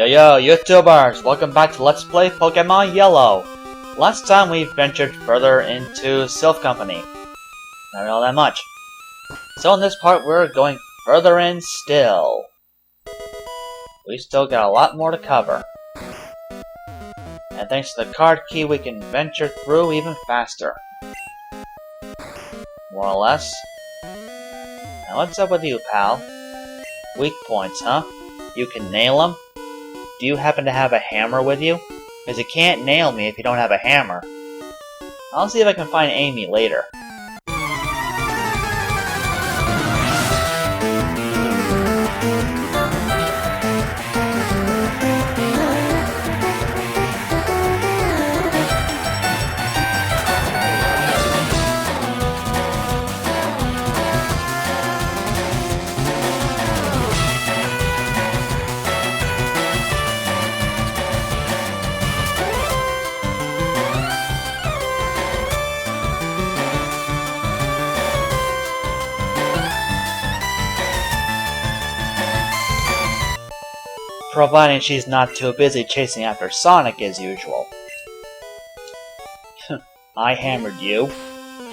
Yo YouTubers, welcome back to Let's Play Pokemon Yellow. Last time we ventured further into Sylph Company. Not really all that much. So in this part we're going further in still. We still got a lot more to cover. And thanks to the card key we can venture through even faster. More or less. Now what's up with you, pal? Weak points, huh? You can nail them? Do you happen to have a hammer with you? Because you can't nail me if you don't have a hammer. I'll see if I can find Amy later. Providing she's not too busy chasing after Sonic as usual. I hammered you.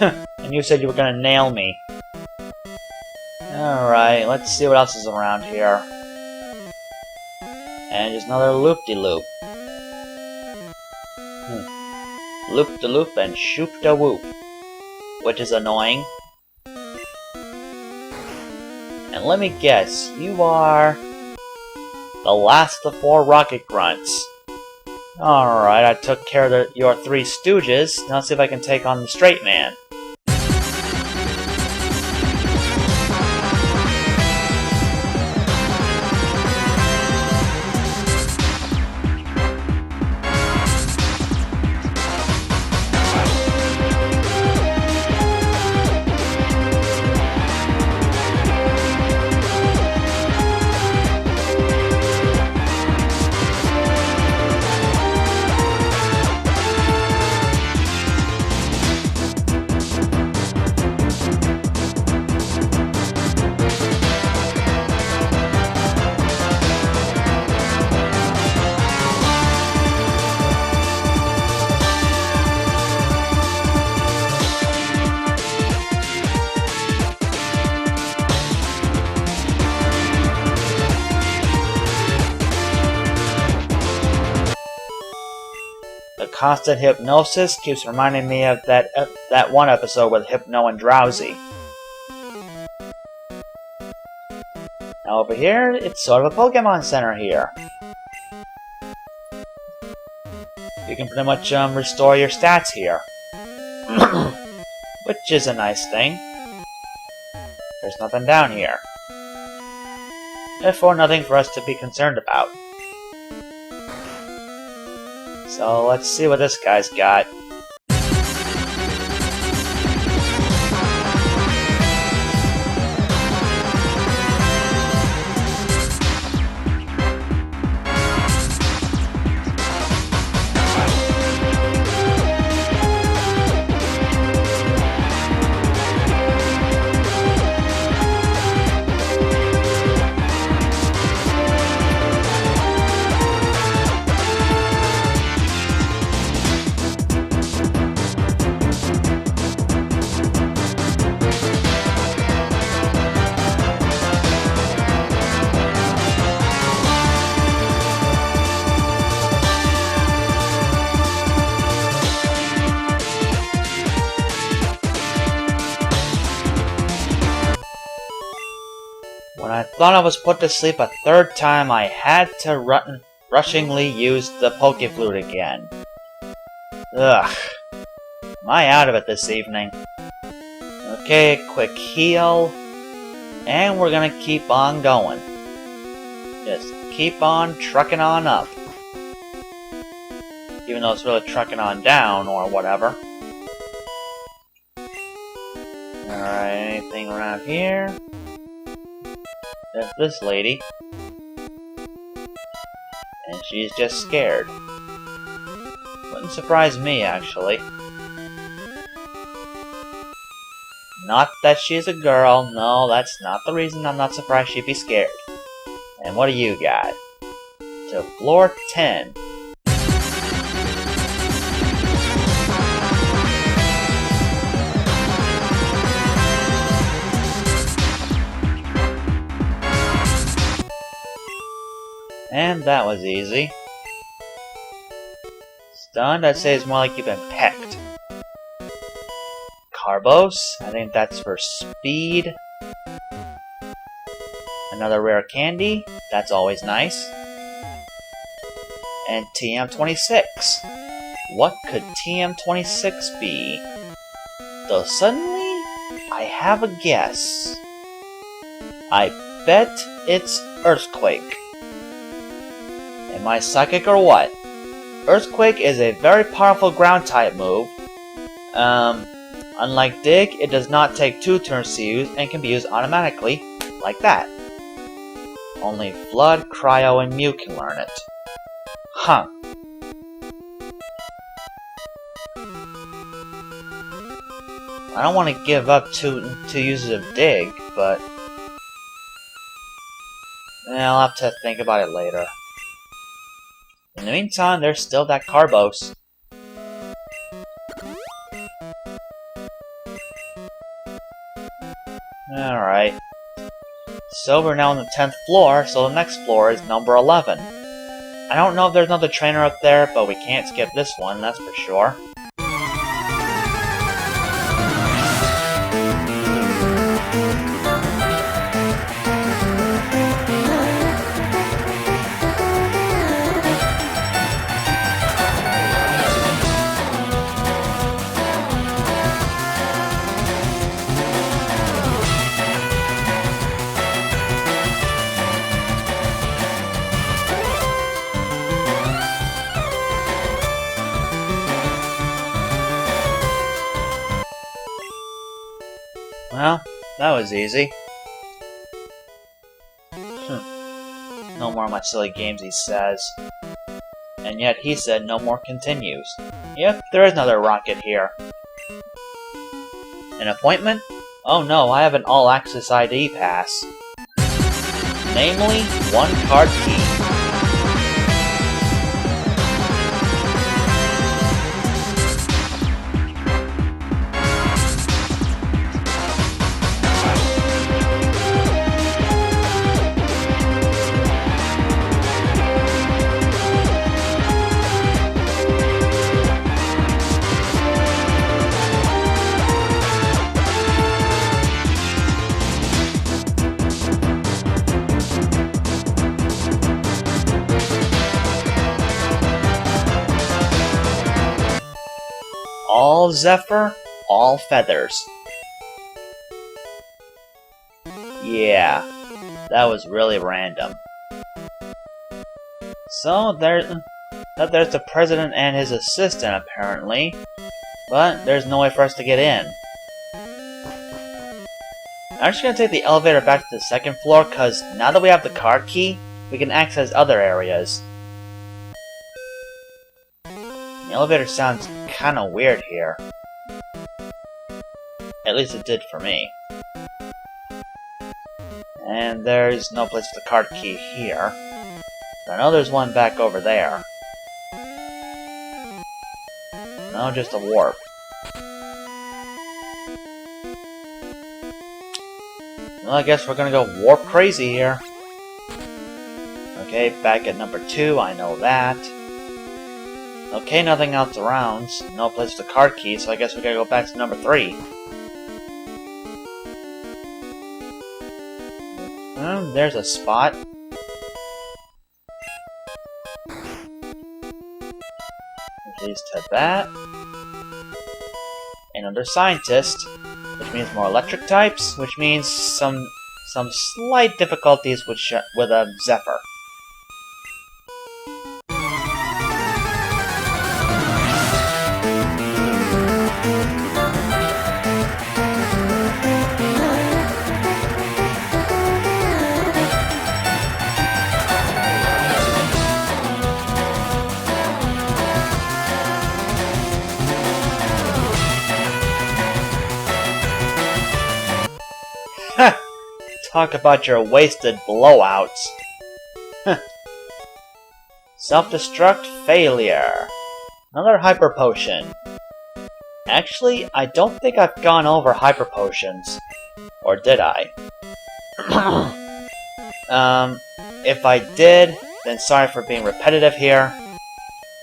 And you said you were gonna nail me. Alright, let's see what else is around here. And just another loop-de-loop. Loop-de-loop and shoop-de-whoop. Which is annoying. And let me guess, you are the last of the 4 Rocket Grunts. Alright, I took care of your 3 Stooges. Now let's see if I can take on the Straight Man. The constant hypnosis keeps reminding me of that one episode with Hypno and Drowsy. Now over here, it's sort of a Pokemon Center here. You can pretty much restore your stats here. Which is a nice thing. There's nothing down here. Therefore, nothing for us to be concerned about. So let's see what this guy's got. When I thought I was put to sleep a 3rd time, I had to rushingly use the Pokéflute again. Ugh. Am I out of it this evening? Okay, quick heal. And we're gonna keep on going. Just keep on trucking on up. Even though it's really trucking on down, or whatever. Alright, anything around here? There's this lady. And she's just scared. Wouldn't surprise me, actually. Not that she's a girl. No, that's not the reason I'm not surprised she'd be scared. And what do you got? to floor 10. And that was easy. Stunned, I'd say it's more like you've been pecked. Carbos, I think that's for speed. Another rare candy, that's always nice. And TM26. What could TM26 be? Though suddenly, I have a guess. I bet it's Earthquake. Am I psychic or what? Earthquake is a very powerful ground type move. Unlike Dig, it does not take 2 turns to use and can be used automatically, like that. Only Flood, Cryo, and Mew can learn it. Huh. I don't want to give up 2 uses of Dig, but I'll have to think about it later. In the meantime, there's still that Carbos. Alright. So we're now on the 10th floor, so the next floor is number 11. I don't know if there's another trainer up there, but we can't skip this one, that's for sure. Well, that was easy. No more of my silly games, he says. And yet he said no more continues. Yep, there is another rocket here. An appointment? Oh no, I have an all-access ID pass. Namely, 1 card key. All Zephyr, all feathers. Yeah, that was really random. So there's the president and his assistant apparently, but there's no way for us to get in. I'm just gonna take the elevator back to the 2nd floor, cause now that we have the card key, we can access other areas. The elevator sounds kinda weird here. At least it did for me. And there's no place for the card key here. But I know there's one back over there. No, just a warp. Well, I guess we're gonna go warp crazy here. Okay, back at number 2, I know that. Okay, nothing else around. No place for the card key, so I guess we gotta go back to number 3. There's a spot. Please to that. Another scientist, which means more electric types, which means some slight difficulties with Zephyr. Talk about your wasted blowouts. Self-destruct failure. Another hyper potion. Actually, I don't think I've gone over hyper potions. Or did I? If I did, then sorry for being repetitive here.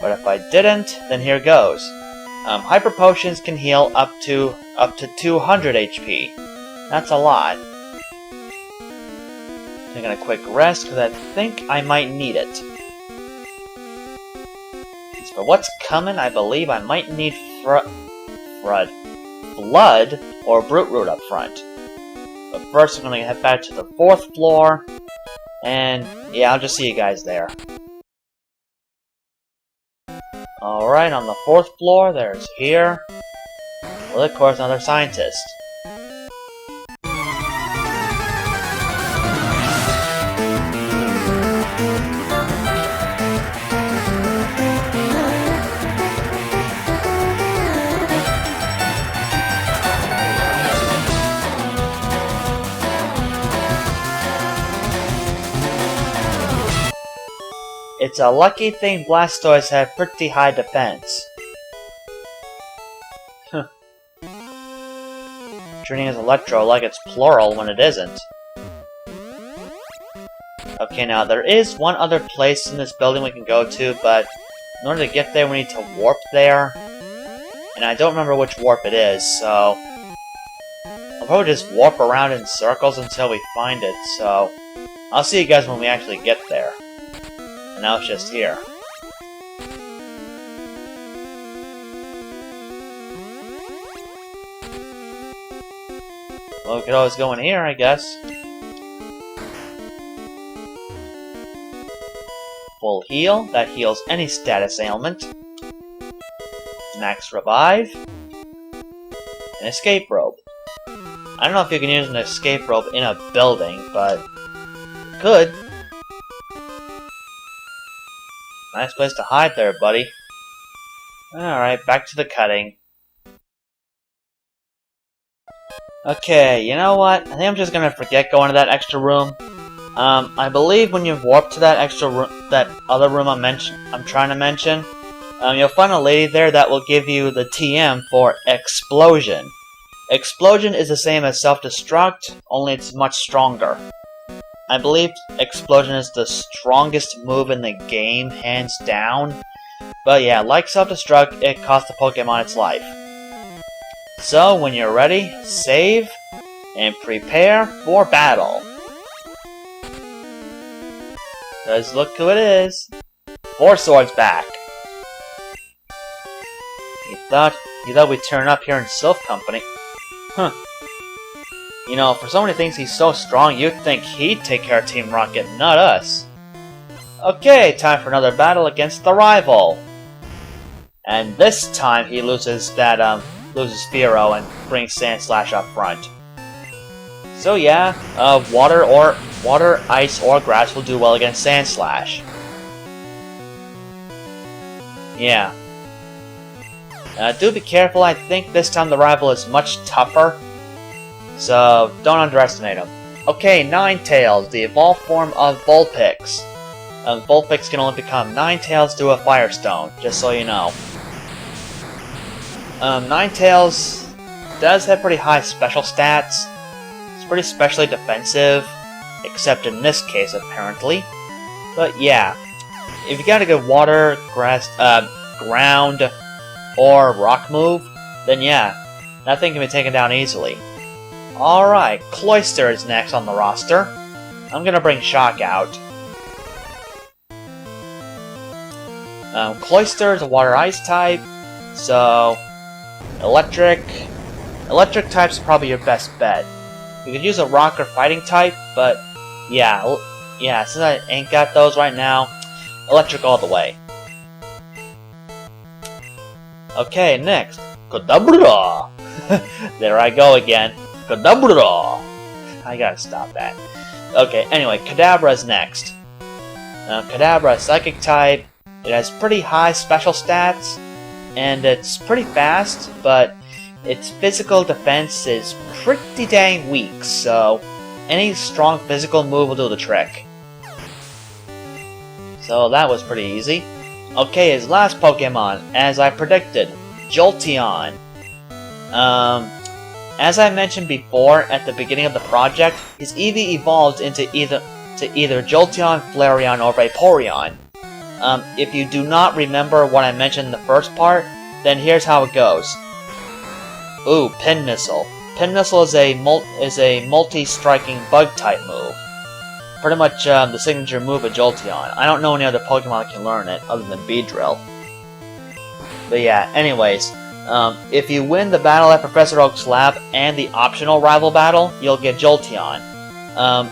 But if I didn't, then here goes. Hyper potions can heal up to 200 HP. That's a lot. Taking a quick rest because I think I might need it. As for what's coming, I believe I might need blood or brute root up front. But first, I'm gonna head back to the 4th floor, and yeah, I'll just see you guys there. Alright, on the 4th floor, there's here. Well, of course, another scientist. It's a lucky thing Blastoise have pretty high defense. Treating as Electro like it's plural when it isn't. Okay, now there is one other place in this building we can go to, but in order to get there we need to warp there. And I don't remember which warp it is, so I'll probably just warp around in circles until we find it, so I'll see you guys when we actually get there. And now it's just here. Well, we could always go in here, I guess. Full heal, that heals any status ailment. Max revive. An escape rope. I don't know if you can use an escape rope in a building, but you could. Nice place to hide there, buddy. Alright, back to the cutting. Okay, you know what? I think I'm just gonna forget going to that extra room. I believe when you warp to that extra room, that other room I'm trying to mention, you'll find a lady there that will give you the TM for Explosion. Explosion is the same as Self-Destruct, only it's much stronger. I believe Explosion is the strongest move in the game, hands down. But yeah, like Self-Destruct, it costs the Pokemon its life. So, when you're ready, save, and prepare for battle. Because look who it is. 4 Swords back. You thought we'd turn up here in Sylph Company. Huh. You know, for someone who thinks he's so strong, you'd think he'd take care of Team Rocket, not us. Okay, time for another battle against the rival. And this time he loses Fearow and brings Sandslash up front. So yeah, water, ice, or grass will do well against Sandslash. Yeah. Do be careful, I think this time the rival is much tougher. So, don't underestimate him. Okay, Ninetales, the evolved form of Vulpix. Vulpix can only become Ninetales to a Firestone, just so you know. Ninetales does have pretty high special stats. It's pretty specially defensive, except in this case, apparently. But yeah, if you got a good water, grass, ground, or rock move, then yeah, that thing can be taken down easily. Alright, Cloyster is next on the roster. I'm gonna bring Shock out. Cloyster is a water-ice type, so electric type's probably your best bet. You could use a rock or fighting type, but yeah, since I ain't got those right now, electric all the way. Okay, next, Kadabra! There I go again. Kadabra! I gotta stop that. Okay, anyway, Kadabra's next. Kadabra is Psychic type. It has pretty high special stats, and it's pretty fast, but its physical defense is pretty dang weak, so any strong physical move will do the trick. So So that was pretty easy. Okay, his last Pokemon, as I predicted, Jolteon. As I mentioned before at the beginning of the project, his Eevee evolved into either Jolteon, Flareon, or Vaporeon. If you do not remember what I mentioned in the first part, then here's how it goes. Ooh, Pin Missile. Pin Missile is a multi-striking Bug-type move. Pretty much the signature move of Jolteon. I don't know any other Pokemon that can learn it, other than Beedrill. But yeah, anyways, if you win the battle at Professor Oak's lab and the optional rival battle, you'll get Jolteon.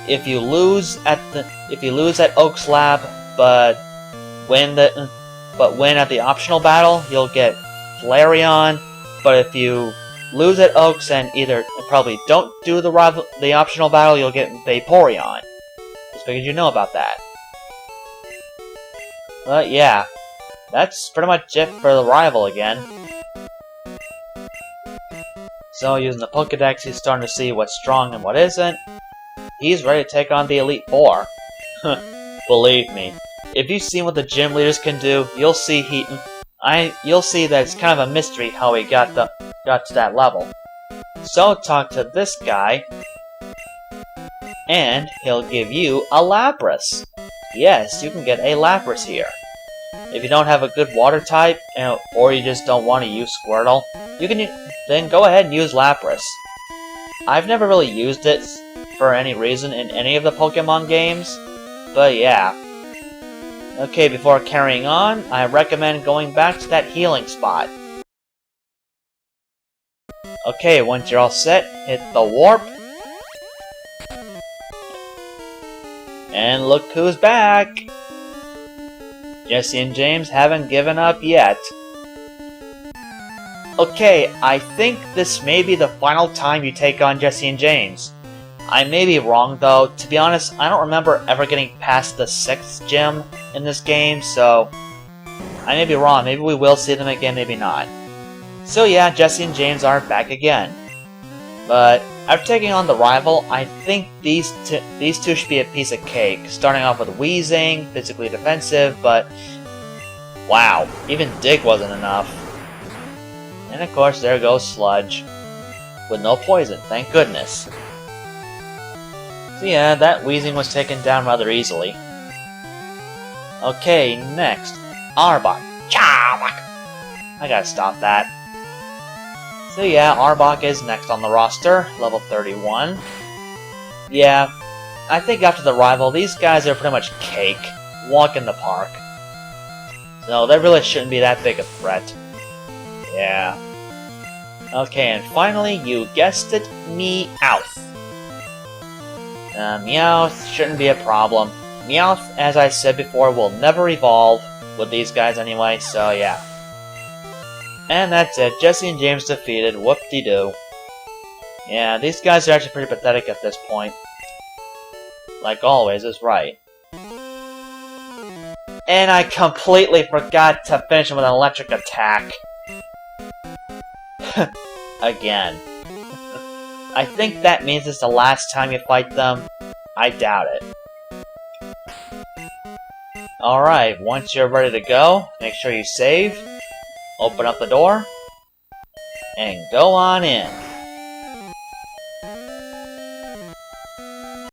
If you lose at Oak's lab, but win at the optional battle, you'll get Flareon. But if you lose at Oak's and probably don't do the optional battle, you'll get Vaporeon. Just figured you know about that. But yeah, that's pretty much it for the rival again. So using the Pokedex, he's starting to see what's strong and what isn't. He's ready to take on the Elite Four. Believe me, if you've seen what the gym leaders can do, you'll see that it's kind of a mystery how he got to that level. So talk to this guy, and he'll give you a Lapras. Yes, you can get a Lapras here. If you don't have a good water type, or you just don't want to use Squirtle, then go ahead and use Lapras. I've never really used it for any reason in any of the Pokemon games, but yeah. Okay, before carrying on, I recommend going back to that healing spot. Okay, once you're all set, hit the warp. And look who's back! Jesse and James haven't given up yet. Okay, I think this may be the final time you take on Jesse and James. I may be wrong though. To be honest, I don't remember ever getting past the 6th gym in this game, so I may be wrong. Maybe we will see them again, maybe not. So yeah, Jesse and James are back again. But after taking on the rival, I think these two should be a piece of cake. Starting off with Wheezing, physically defensive, but wow, even Dig wasn't enough. And of course, there goes Sludge. With no poison, thank goodness. So yeah, that Wheezing was taken down rather easily. Okay, next, Arbok. Chawak! I gotta stop that. So yeah, Arbok is next on the roster, level 31. Yeah, I think after the rival, these guys are pretty much cake. Walk in the park. So they really shouldn't be that big a threat. Yeah. Okay, and finally, you guessed it, Meowth. Meowth shouldn't be a problem. Meowth, as I said before, will never evolve, with these guys anyway, so yeah. And that's it, Jesse and James defeated, whoop-de-doo. Yeah, these guys are actually pretty pathetic at this point. Like always is right. And I completely forgot to finish him with an electric attack. Again. I think that means it's the last time you fight them. I doubt it. Alright, once you're ready to go, make sure you save, open up the door, and go on in.